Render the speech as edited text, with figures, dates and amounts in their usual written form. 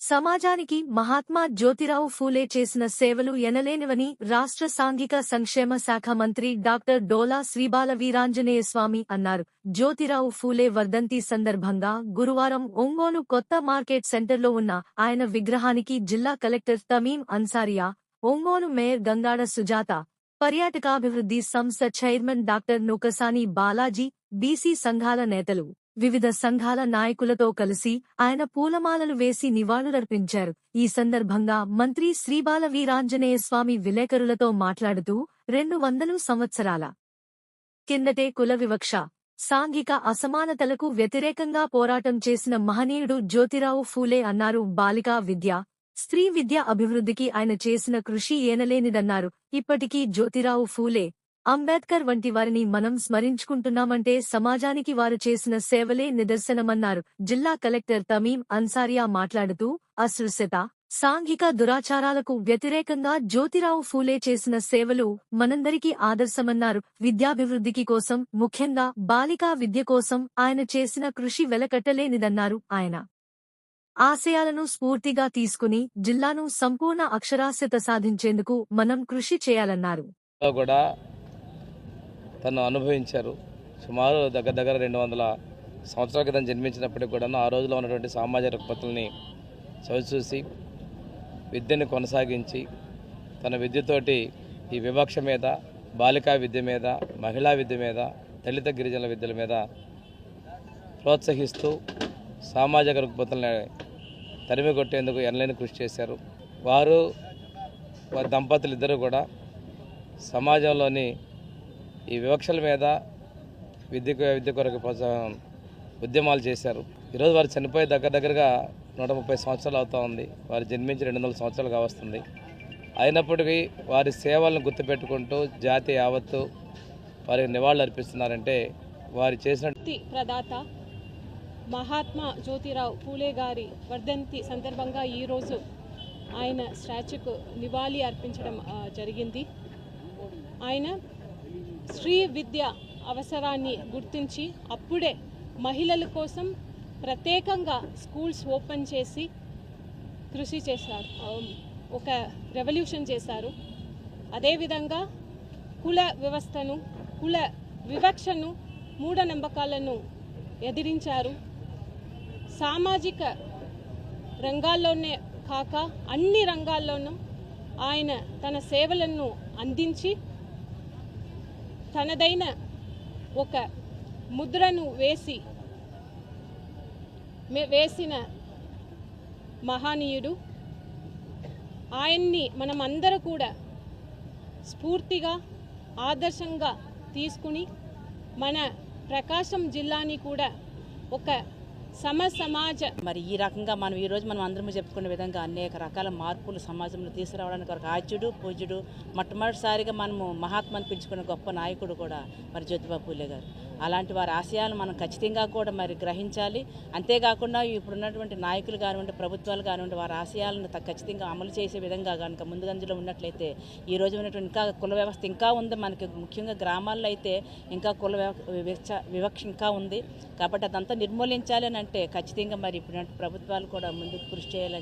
సమాజానికి మహాత్మా జ్యోతిరావు ఫూలే చేసిన సేవలు ఎనలేనివని రాష్ట్ర సాంఘిక సంక్షేమ శాఖ మంత్రి డాక్టర్ డోలా శ్రీబాల వీరాంజనేయస్వామి అన్నారు. జ్యోతిరావు ఫూలే వర్ధంతి సందర్భంగా గురువారం ఒంగోలు కొత్త మార్కెట్ సెంటర్లో ఉన్న ఆయన విగ్రహానికి జిల్లా కలెక్టర్ తమీం అన్సారియా, ఒంగోలు మేయర్ గంగాడ సుజాత, పర్యాటకాభివృద్ధి సంస్థ chairman doctor Nookasani Balaji, BC సంఘాల నేతలు, వివిధ సంఘాల నాయకులతో కలిసి ఆయన పూలమాలలు వేసి నివాళులర్పించారు. ఈ సందర్భంగా మంత్రి శ్రీబాల వీరాంజనేయస్వామి విలేకరులతో మాట్లాడుతూ 200 సంవత్సరాల కిందటే కుల వివక్ష, సాంఘిక అసమానతలకు వ్యతిరేకంగా పోరాటం చేసిన మహనీయుడు జ్యోతిరావు ఫూలే అన్నారు. బాలికా విద్య, స్త్రీ విద్య అభివృద్ధికి ఆయన చేసిన కృషి ఏనలేనిదన్నారు. ఇప్పటికీ జ్యోతిరావు ఫూలే, అంబేద్కర్ వంటి వారిని మనం స్మరించుకుంటున్నామంటే సమాజానికి వారు చేసిన సేవలే నిదర్శనమన్నారు. జిల్లా కలెక్టర్ తమీం అన్సారియా మాట్లాడుతూ అస్పృశ్యత, సాంఘిక దురాచారాలకు వ్యతిరేకంగా జ్యోతిరావు ఫూలే చేసిన సేవలు మనందరికీ ఆదర్శమన్నారు. విద్యాభివృద్ధికి కోసం, ముఖ్యంగా బాలికా విద్య కోసం ఆయన చేసిన కృషి వెలకట్టలేనిదన్నారు. ఆయన ఆశయాలను స్ఫూర్తిగా తీసుకుని జిల్లాను సంపూర్ణ అక్షరాస్యత సాధించేందుకు మనం కృషి చేయాలన్నారు. తను అనుభవించారు. సుమారు దగ్గర 200 సంవత్సరాల క్రితం జన్మించినప్పటికీ కూడా ఆ రోజులో ఉన్నటువంటి సామాజిక రుగ్మతల్ని చవిచూసి విద్యను కొనసాగించి తన విద్యతోటి ఈ వివక్ష మీద, బాలికా విద్య మీద, మహిళా విద్య మీద, దళిత గిరిజనుల విద్యల మీద ప్రోత్సహిస్తూ సామాజిక రుగ్మతల్ని తరిమి కొట్టేందుకు ఎనలేని కృషి చేశారు. వారి దంపతులు ఇద్దరు కూడా సమాజంలోని ఈ వివక్షల మీద విద్య కొరకు ఉద్యమాలు చేశారు. ఈరోజు వారు చనిపోయి దగ్గరగా 130 సంవత్సరాలు అవుతూ ఉంది. వారు జన్మించి 200 సంవత్సరాలు కావస్తుంది. అయినప్పటికీ వారి సేవలను గుర్తుపెట్టుకుంటూ జాతి యావత్తు వారికి నివాళులు అర్పిస్తున్నారంటే వారు చేసిన ప్రదాత మహాత్మా జ్యోతిరావు ఫూలే గారి వర్ధంతి సందర్భంగా ఈరోజు ఆయన స్టాచ్యూకు నివాళి అర్పించడం జరిగింది. ఆయన స్త్రీ విద్య అవసరాన్ని గుర్తించి అప్పుడే మహిళల కోసం ప్రత్యేకంగా స్కూల్స్ ఓపెన్ చేసి కృషి చేశారు, ఒక రెవల్యూషన్ చేశారు. అదేవిధంగా కుల వ్యవస్థను, కుల వివక్షను, మూఢనమ్మకాలను ఎదిరించారు. సామాజిక రంగాల్లోనే కాక అన్ని రంగాల్లోనూ ఆయన తన సేవలను అందించి తనదైన ఒక ముద్రను వేసిన మహనీయుడు. ఆయన్ని మనం అందరూ కూడా స్ఫూర్తిగా, ఆదర్శంగా తీసుకుని మన ప్రకాశం జిల్లాని కూడా ఒక సమాజ మరి ఈ రకంగా మనం ఈరోజు మనం అందరం చెప్పుకునే విధంగా అనేక రకాల మార్పులు సమాజంలో తీసుకురావడానికి ఒక ఆద్యుడు, పూజ్యుడు, మొట్టమొదటిసారిగా మనము మహాత్మాని పిలుచుకునే గొప్ప నాయకుడు కూడా మరి జ్యోతిరావు ఫూలే గారు. అలాంటి వారి ఆశయాలను మనం ఖచ్చితంగా కూడా మరి గ్రహించాలి. అంతేకాకుండా ఇప్పుడున్నటువంటి నాయకులు కానివ్వండి, ప్రభుత్వాలు కానివ్వండి, వారి ఆశయాలను ఖచ్చితంగా అమలు చేసే విధంగా కనుక ముందుగంజలో ఉన్నట్లయితే ఈరోజు ఉన్నటువంటి ఇంకా కుల వ్యవస్థ ఇంకా ఉంది. మనకి ముఖ్యంగా గ్రామాల్లో అయితే ఇంకా కుల వివక్ష ఇంకా ఉంది. కాబట్టి అదంతా నిర్మూలించాలి అని అంటే ఖచ్చితంగా మరి ఇప్పుడు ప్రభుత్వాలు కూడా ముందుకు కృషి చేయాలని